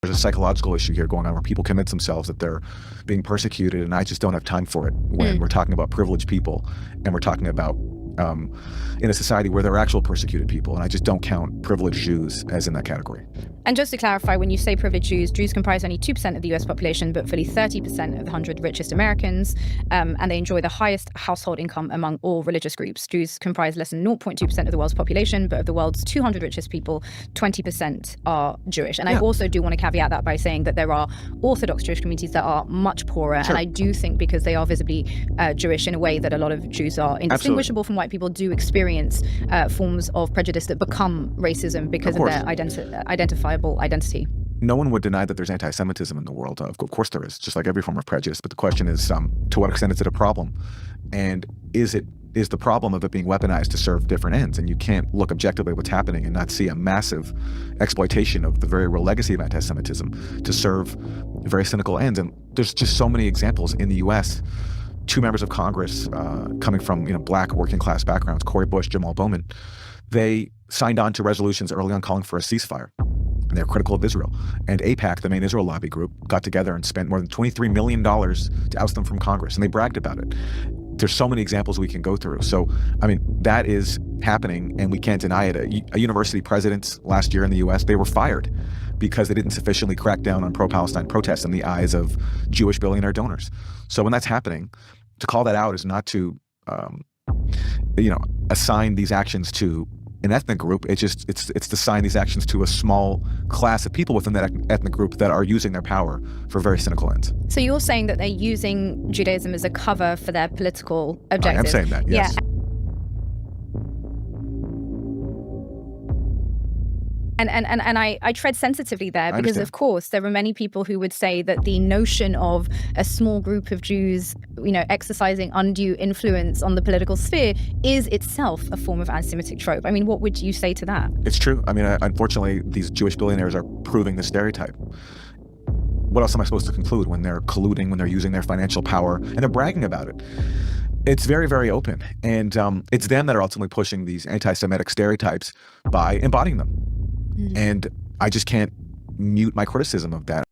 There's a psychological issue here going on where people convince themselves that they're being persecuted, and I just don't have time for it when we're talking about privileged people and we're talking about in a society where there are actual persecuted people, and I just don't count privileged Jews as in that category. And just to clarify, when you say privileged Jews comprise only 2% of the US population, but fully 30% of the 100 richest Americans, and they enjoy the highest household income among all religious groups. Jews comprise less than 0.2% of the world's population, but of the world's 200 richest people, 20% are Jewish. And I also do want to caveat that by saying that there are Orthodox Jewish communities that are much poorer. Sure. And I do think because they are visibly Jewish in a way that a lot of Jews are indistinguishable from white people, do experience forms of prejudice that become racism because of their identifiable identity. No one would deny that there's anti-Semitism in the world. Of course there is, just like every form of prejudice. But the question is, to what extent is it a problem? And is the problem of it being weaponized to serve different ends? And you can't look objectively at what's happening and not see a massive exploitation of the very real legacy of anti-Semitism to serve very cynical ends. And there's just so many examples in the U.S. Two members of Congress coming from black working class backgrounds, Cori Bush, Jamal Bowman, they signed on to resolutions early on calling for a ceasefire. And they're critical of Israel. And AIPAC, the main Israel lobby group, got together and spent more than $23 million to oust them from Congress. And they bragged about it. There's so many examples we can go through. So, I mean, that is happening and we can't deny it. A university presidents last year in the US, they were fired because they didn't sufficiently crack down on pro-Palestine protests in the eyes of Jewish billionaire donors. So when that's happening, to call that out is not to, assign these actions to an ethnic group. It's to assign these actions to a small class of people within that ethnic group that are using their power for very cynical ends. So you're saying that they're using Judaism as a cover for their political objectives? I am saying that, yes. Yeah. And I tread sensitively there because, of course, there are many people who would say that the notion of a small group of Jews, exercising undue influence on the political sphere is itself a form of anti-Semitic trope. I mean, what would you say to that? It's true. I mean, unfortunately, these Jewish billionaires are proving the stereotype. What else am I supposed to conclude when they're colluding, when they're using their financial power, and they're bragging about it? It's very, very open. And it's them that are ultimately pushing these anti-Semitic stereotypes by embodying them. And I just can't mute my criticism of that.